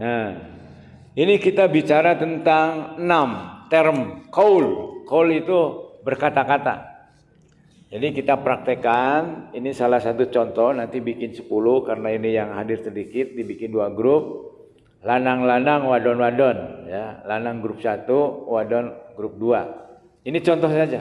Nah, ini kita bicara tentang 6 term qaul. Qaul itu berkata-kata. Jadi kita praktekkan, ini salah satu contoh, nanti bikin 10 karena ini yang hadir sedikit, dibikin 2 grup. Lanang-lanang, wadon-wadon, ya. Lanang grup 1, wadon grup 2. Ini contoh saja.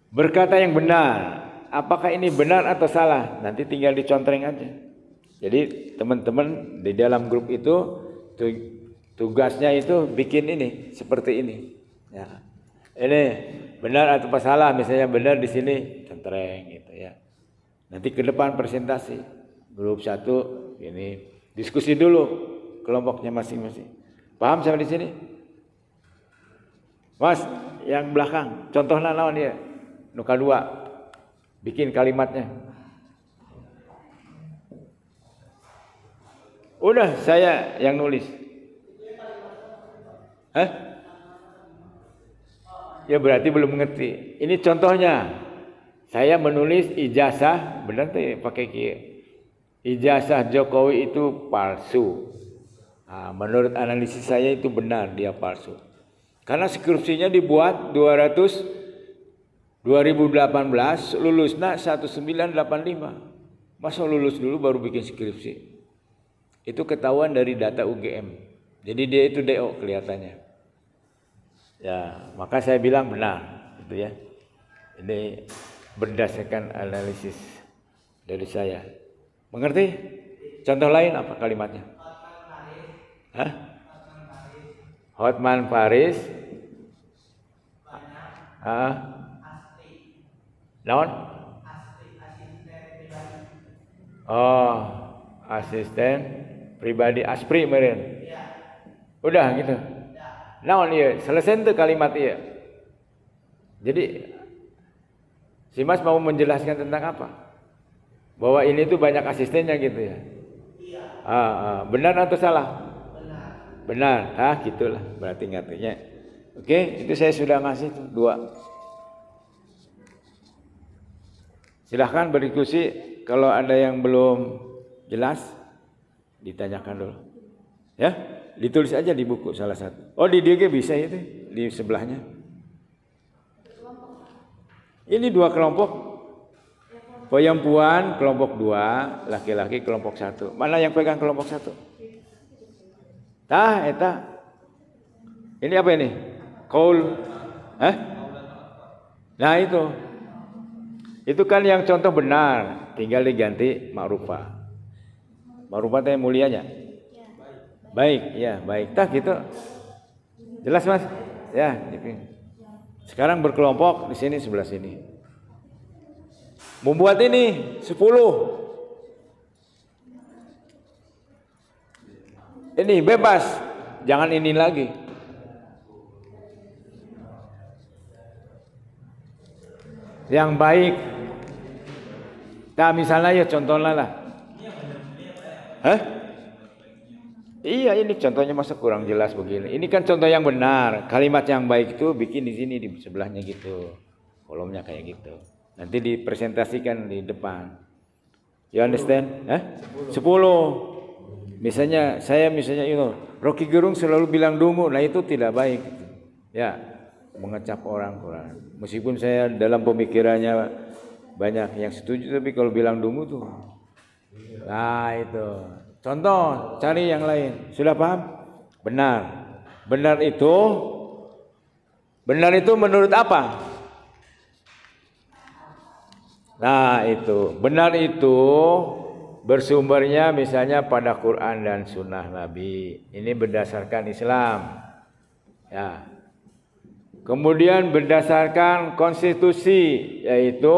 Berkata yang benar. Apakah ini benar atau salah? Nanti tinggal dicontreng aja. Jadi teman-teman di dalam grup itu tugasnya itu bikin ini seperti ini. Ya. Ini benar atau salah? Misalnya benar di sini, contreng gitu ya. Nanti ke depan presentasi. Grup 1 ini diskusi dulu kelompoknya masing-masing. Paham sampai di sini? Mas, yang belakang, contohnya naon ya? Nuka 2. Bikin kalimatnya. Udah saya yang nulis. Hah? Ya berarti belum mengerti. Ini contohnya. Saya menulis ijazah, benar tuh pakai kia. Ijazah Jokowi itu palsu. Nah, menurut analisis saya itu benar, dia palsu. Karena skripsinya dibuat 2018, lulusnya 1985. Masa lulus dulu baru bikin skripsi? Itu ketahuan dari data UGM. Jadi dia itu DO kelihatannya. Ya, maka saya bilang benar, gitu ya. Ini berdasarkan analisis dari saya. Mengerti? Contoh lain apa kalimatnya? Hah? Hotman Paris. Naon? Oh, asisten pribadi Aspri meureun. Udah gitu. Naon ieu? Selesai tuh kalimat ieu. Jadi si Mas mau menjelaskan tentang apa? Bahwa ini tuh banyak asistennya gitu ya. Benar atau salah? Benar. Gitulah berarti ngertinya. Oke, itu saya sudah ngasih tuh 2. Silahkan berdiskusi. Kalau ada yang belum jelas, ditanyakan dulu. Ya, ditulis aja di buku salah satu. Oh, di DG bisa itu, di sebelahnya. Ini 2 kelompok. Perempuan kelompok 2, laki-laki kelompok 1. Mana yang pegang kelompok 1? Eta. Ini apa ini? Qaul. Nah itu. Itu kan yang contoh benar, tinggal diganti ma'rufah. Ma'rufah teh mulianya. Baik, ya, baik. Gitu. Jelas, Mas? Ya, sekarang berkelompok di sini sebelah sini. Membuat ini 10. Ini bebas, jangan ini lagi. Yang baik. Nah, misalnya ya contohnya lah. Iya, ini contohnya masa kurang jelas begini. Ini kan contoh yang benar. Kalimat yang baik itu bikin di sini di sebelahnya gitu. Kolomnya kayak gitu. Nanti dipresentasikan di depan. You understand? 10. Misalnya itu Rocky Gerung selalu bilang dungu. Nah itu tidak baik. Ya, mengecap orang Quran. Meskipun saya dalam pemikirannya banyak yang setuju, tapi kalau bilang dungu tuh. Nah itu. Contoh, cari yang lain. Sudah paham? Benar. Benar itu menurut apa? Nah itu. Benar itu bersumbernya misalnya pada Quran dan Sunnah Nabi. Ini berdasarkan Islam. Ya. Kemudian berdasarkan konstitusi, yaitu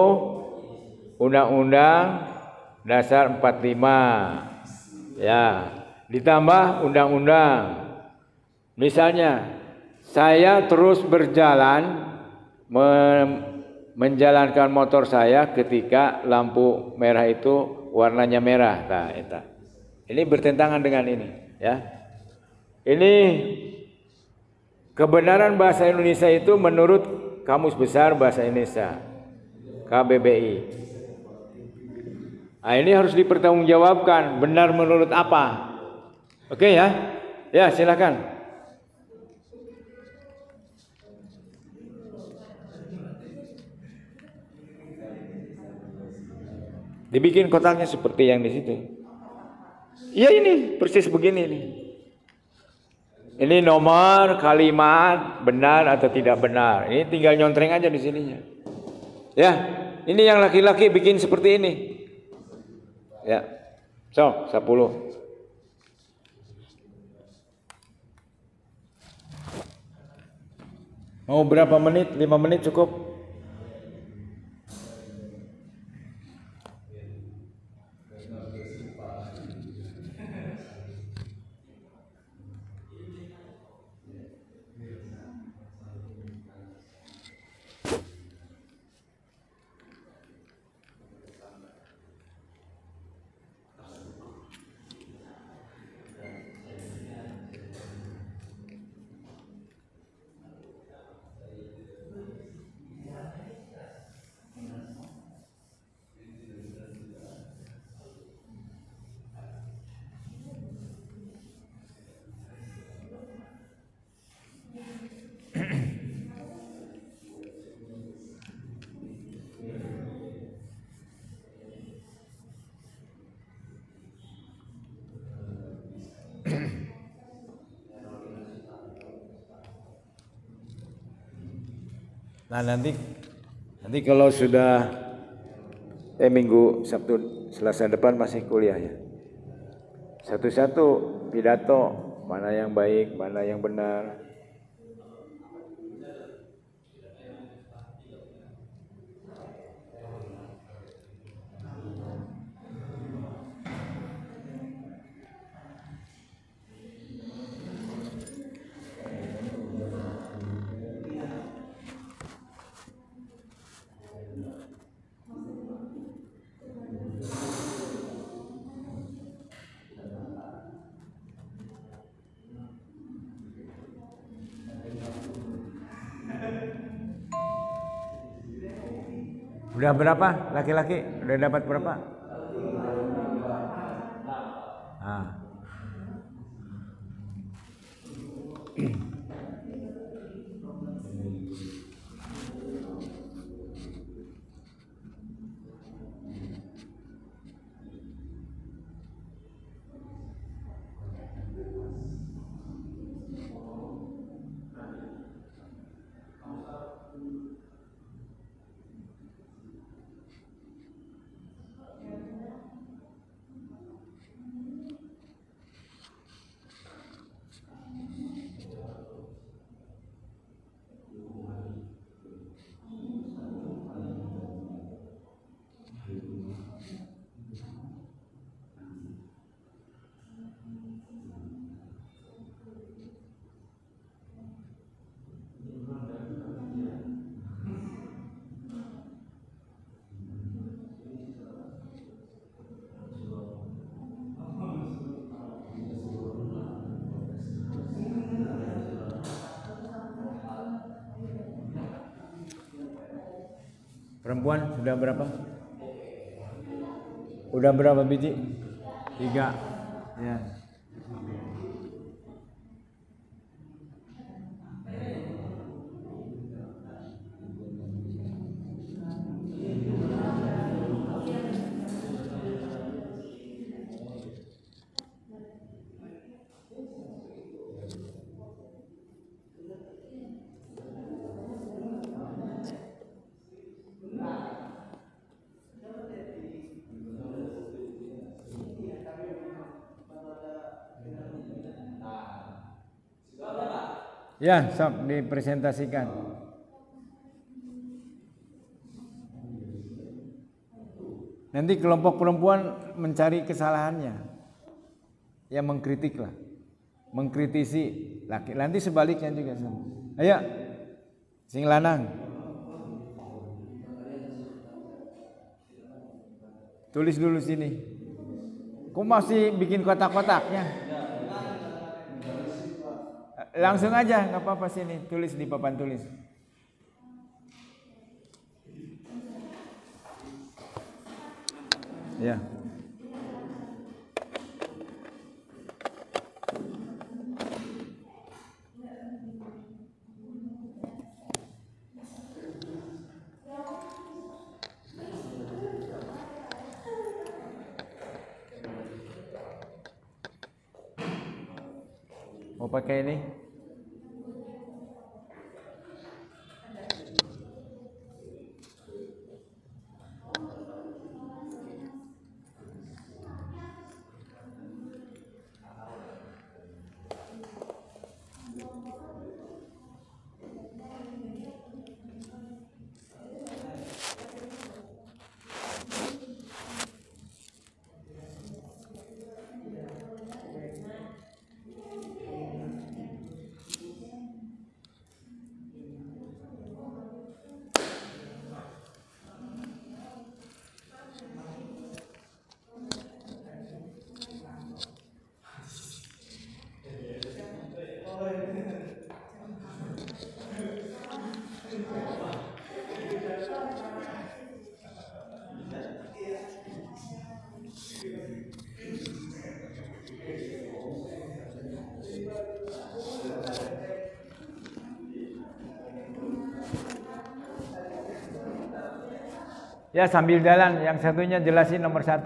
Undang-Undang Dasar 45. Ya. Ditambah undang-undang. Misalnya, saya terus berjalan menjalankan motor saya ketika lampu merah itu warnanya merah. Nah, ini bertentangan dengan ini, ya. Ini kebenaran bahasa Indonesia itu menurut Kamus Besar Bahasa Indonesia, KBBI. Nah, ini harus dipertanggungjawabkan, benar menurut apa? Oke ya. Ya, silakan. Dibikin kotaknya seperti yang di situ. Iya ini persis begini nih. Ini nomor kalimat benar atau tidak benar. Ini tinggal nyontreng aja di sininya. Ya, ini yang laki-laki bikin seperti ini. Ya, so 10. Mau berapa menit? 5 menit cukup. Nah nanti kalau sudah Minggu Sabtu Selasa depan masih kuliah ya. Satu-satu pidato mana yang baik, mana yang benar. Udah berapa laki-laki? Udah dapat berapa? Ah. Perempuan sudah berapa? Udah berapa biji? 3. Ya. Ya, sok dipresentasikan. Nanti kelompok perempuan mencari kesalahannya. Ya mengkritik lah. Mengkritisi laki. Nanti sebaliknya juga sama. Ayo. Sing lanang. Tulis dulu sini. Kok masih bikin kotak-kotaknya? Langsung aja, nggak apa-apa sini, tulis di papan tulis. Ya. Mau pakai ini? Ya sambil jalan, yang satunya jelasin nomor 1.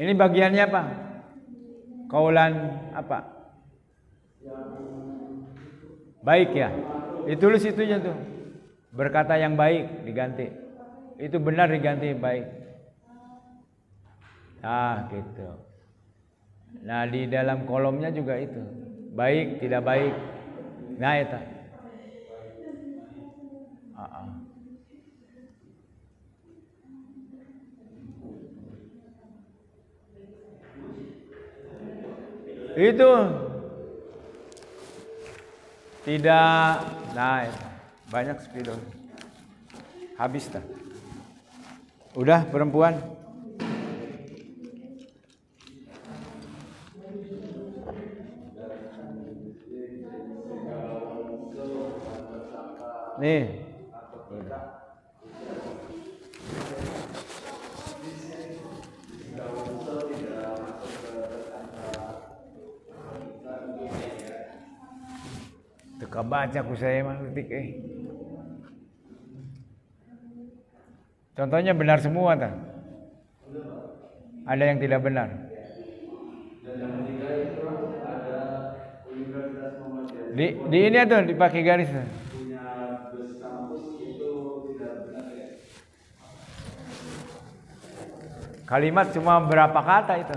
Ini bagiannya apa? Kaulan apa? Baik ya. Ditulis itunya tuh. Berkata yang baik diganti. Itu benar diganti baik. Ah gitu. Nah di dalam kolomnya juga itu. Baik, tidak baik. Nah itu. Itu tidak, nah banyak spidol. Habis dah. Udah perempuan. Nih. Teka baca ku saya mah detik Contohnya benar semua tak? Ada yang tidak benar. Dan yang ketiga itu ada Universitas Muhammadiyah. Di ini tuh dipakai garis. Punya bus kampus itu tidak benar ya. Kalimat cuma berapa kata itu?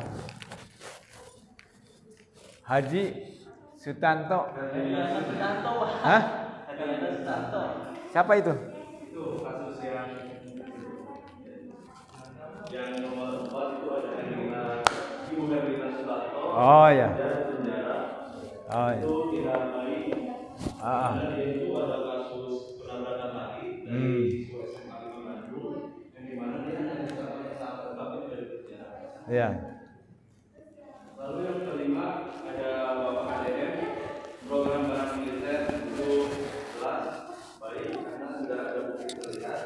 Haji Sutanto. Hah? Siapa itu? Itu kasus yang nomor 4 itu ada Ibu Herlina Sutanto. Oh ya. Penjara. Oh ya. Itu tidak baik. Karena dia itu ada kasus penabrakan lari dari siswa SMA 5 Bandung yang dimana dia hanya bisa saat tetapi dari penjara. Iya. Lalu yang kelima ada Bapak ADM program barang militer itu jelas baik karena sudah ada bukti terlihat.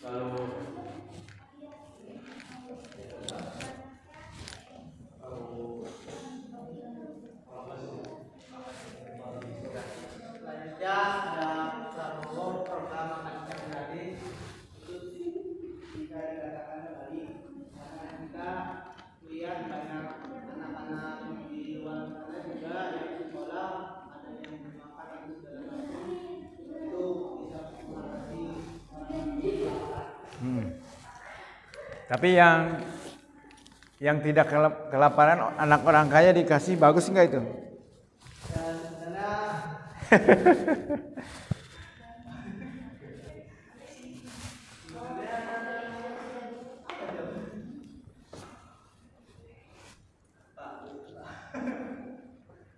Lalu selanjutnya ada Prabowo program makan ikan gratis itu jika dikatakan kembali karena kita lihat banyak anak-anak di luar sana juga yang di sekolah ada yang makan itu segala macam itu bisa mengatasi Tapi yang tidak kelaparan anak orang kaya dikasih bagus enggak itu?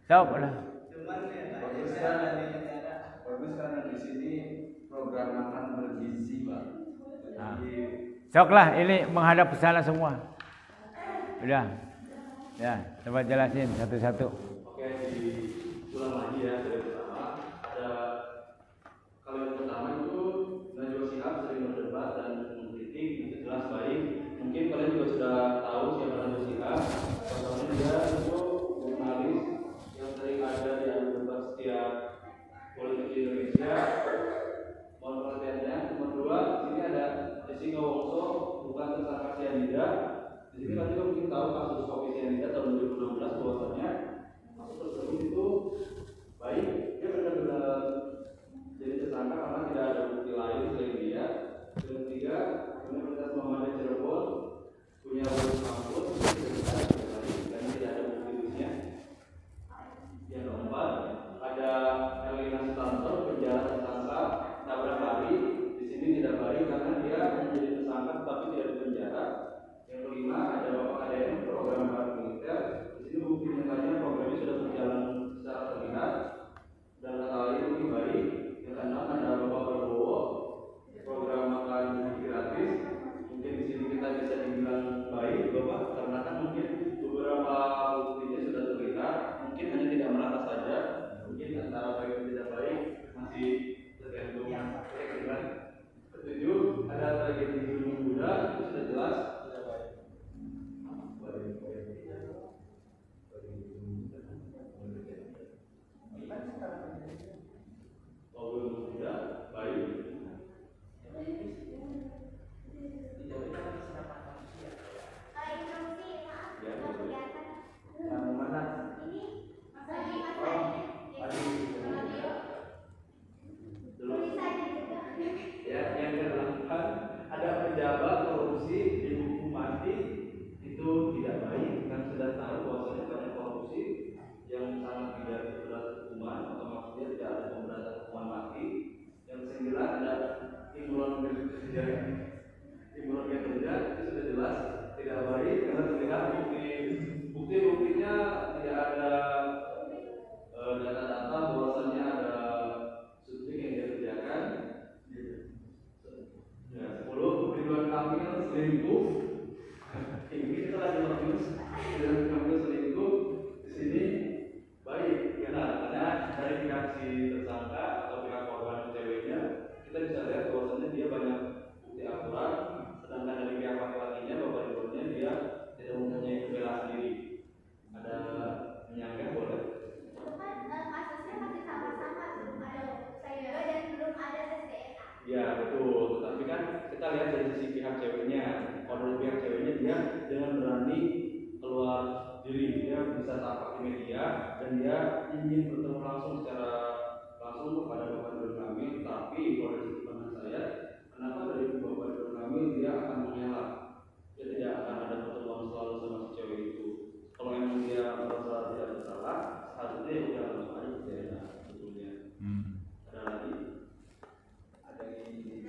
Jawab lah. Bagus karena di sini program makan bergizi, Pak. Sok lah, ini menghadap ke sana semua. Udah. Ya, coba jelasin satu-satu. Oke, diulang lagi ya dari pertama. Ada kalau yang pertama itu Najwa Shihab sering berdebat dan mengkritik, itu jelas baik. Mungkin kalian juga sudah tahu siapa Najwa Shihab. Contohnya dia itu jurnalis yang sering ada di adu debat dan dia ingin bertemu langsung secara langsung kepada Bapak Ridwan Kamil, tapi kalau dari sudut pandang saya, kenapa dari Bapak Ridwan Kamil dia akan mengelak, dia tidak akan ada pertemuan selalu sama si cewek itu. Kalau memang dia merasa tidak bersalah, seharusnya ya udah langsung aja berjaya sebetulnya. Ada lagi? Ada ini.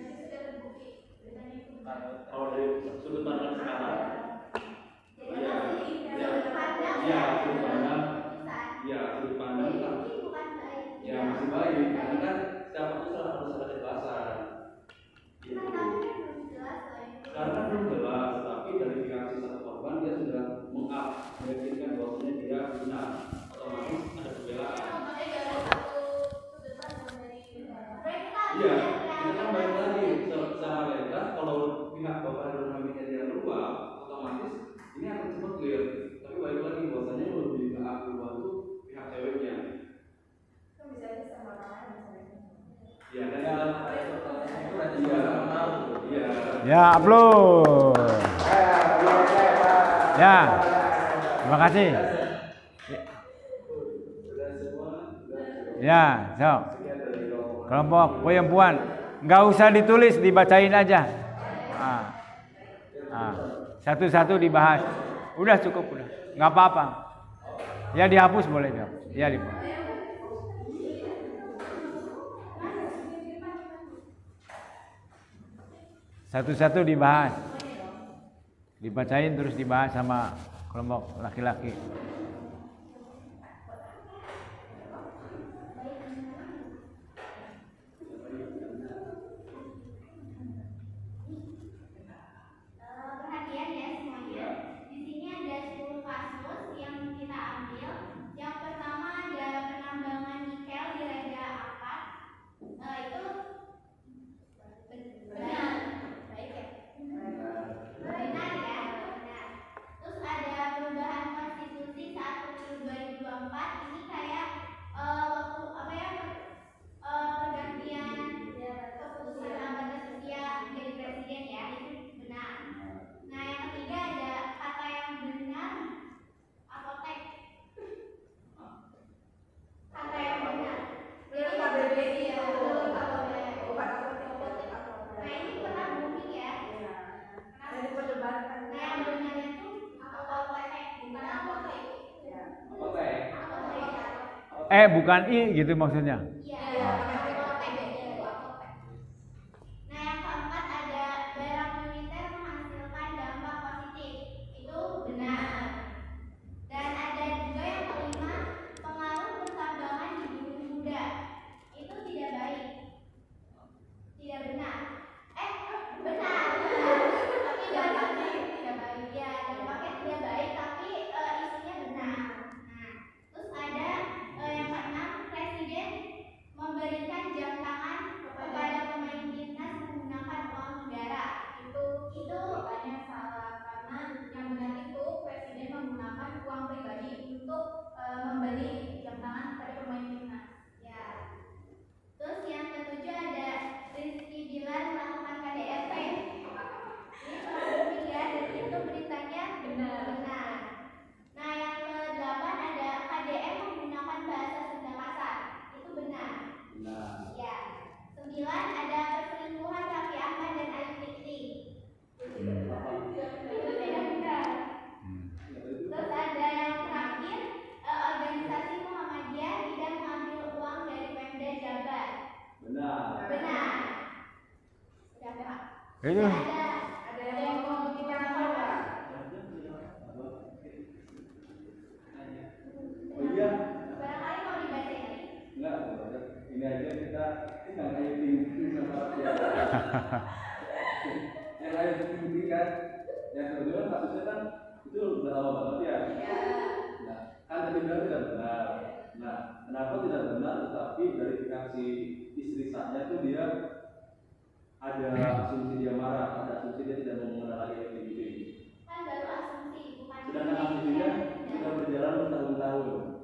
Kalau dari sudut pandang sekarang, sudut pandang ya masih baik, karena kan setiap itu harus ada kejelasan. Gitu. Karena belum jelas, tapi dari pihak si satu korban dia sudah meyakinkan bahwasanya dia benar, otomatis ada pembelaan. Iya, kita kan balik lagi secara legal, kalau pihak Bapak Ridwan Kamilnya dia luar, otomatis ini akan cepat clear. Tapi balik lagi bahwasanya lebih ke akuan itu pihak ceweknya. Iya, kan ya, upload. Ya, terima kasih. Ya, so. Kelompok perempuan, nggak usah ditulis, dibacain aja. Satu-satu dibahas. Udah cukup, udah. Nggak apa-apa. Ya dihapus boleh dihapus. Ya dihapus. Satu-satu dibahas, dibacain terus dibahas sama kelompok laki-laki. Perhatian ya semuanya. Di sini ada 10 kasus yang kita ambil. Yang pertama ada penambangan nikel di Raja Ampat. Itu benar. Baik ya. Benar ya. Benar. Terus ada perubahan konstitusi 1 Juli 2024. Ini kayak waktu apa ya? Pergantian keputusan batas usia menjadi presiden ya, itu benar. Nah yang ketiga ada kata yang benar, apotek. Kata yang benar. Ini KBBI ya. Nah ini pernah booming ya. Nah yang benar itu apotek, bukan apotek. Bukan I gitu maksudnya. Iya. Nah yang keempat ada barang militer menghasilkan dampak positif, itu benar. Dan ada juga yang kelima, pengaruh pertambangan di bumi muda, itu tidak baik, tidak benar. Benar, tapi dampaknya tidak baik. Ya dampaknya tidak baik, tapi isinya benar. Nah terus ada yang keenam, presiden memberikan jam tangan kepada pemain timnas menggunakan uang negara. Itu banyak salah, karena yang benar itu presiden menggunakan uang pribadi untuk membeli jam tangan kepada pemain timnas. Ya. Terus yang ketujuh ada Rizky Bilar melakukan KDRT. Ini booming ya, dan itu beritanya benar. Nah yang ke-8 ada KDM menggunakan bahasa Sunda kasar. Itu benar. Ya. 9 ada perselingkuhan Raffi Ahmad dan Ayu Fikri. Itu tidak benar. Terus ada yang terakhir, organisasi Muhammadiyah tidak mengambil uang dari Pemda Jabar. Benar. Sudah ada. Itu. Ada yang mau kita apa? Barangkali mau dibaca ini. Enggak, ini aja kita nggak kayak tinggi sama dia. Yang lain tinggi kan, yang kebetulan kasusnya kan itu udah lama banget ya. Nah, kan tadi bilang tidak benar. Nah, kenapa tidak benar? Tetapi dari pihak si istri sahnya itu dia ada asumsi dia marah, ada asumsi dia tidak mau mengenal lagi LGBT. Kan baru asumsi, bukan. Sedangkan asumsinya sudah berjalan bertahun-tahun.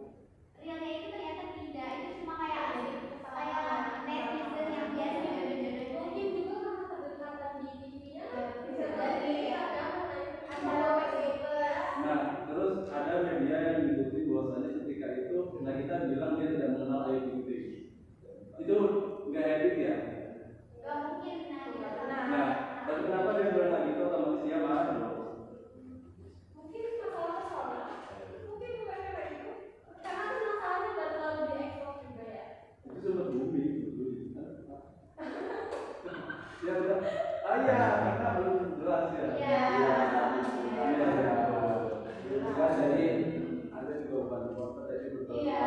Realnya itu ternyata tidak, itu cuma kayak netizen yang biasa jodoh-jodoh. Mungkin juga karena kedekatan di TV-nya bisa jadi ada Nah, terus ada media yang menyebut bahwasanya ketika itu Nah kita bilang dia tidak mengenal ayat putih. Itu nggak edik ya? Gak mungkin Nah, tapi kenapa dia bilang gitu atau manusia marah loh? mungkin masalah personal, mungkin bukan kayak gitu. Karena kan masalahnya nggak terlalu diekspos juga ya. Itu sudah bumi. Ya udah, karena belum jelas ya. Iya. Kan jadi ada juga beban tadi betul. Iya.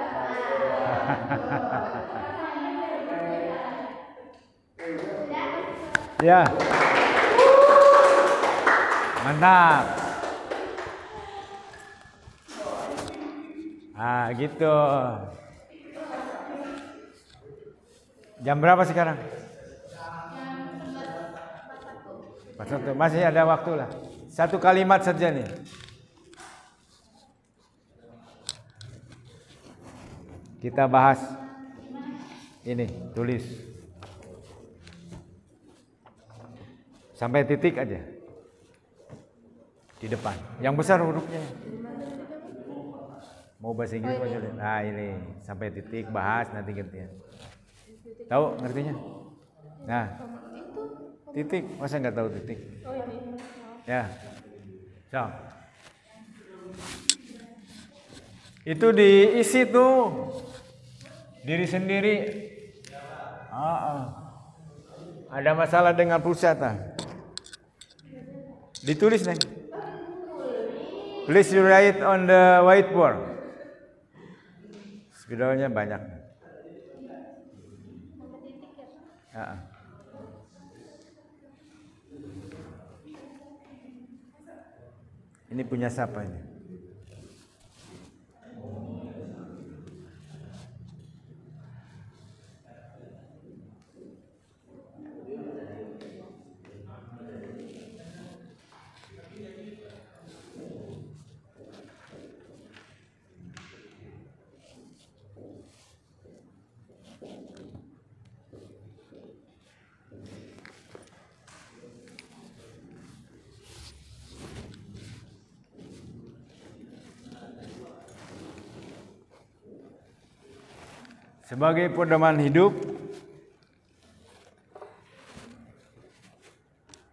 Ya. Mantap. Ah, gitu. Jam berapa sekarang? Jam 11.41. Masih ada waktu lah. Satu kalimat saja nih. Kita bahas ini, tulis. Sampai titik aja. Di depan. Yang besar hurufnya. Mau bahasa Inggris Pak Julian? Nah ini, sampai titik, bahas, nanti gantian. Tahu ngertinya? Nah, titik, masa nggak tahu titik? Ya, so. Itu diisi tuh diri sendiri. Ada masalah dengan pulsa tak? Ditulis nih. Please you write on the whiteboard. Spidolnya banyak. Ini punya siapa ini? Sebagai pedoman hidup,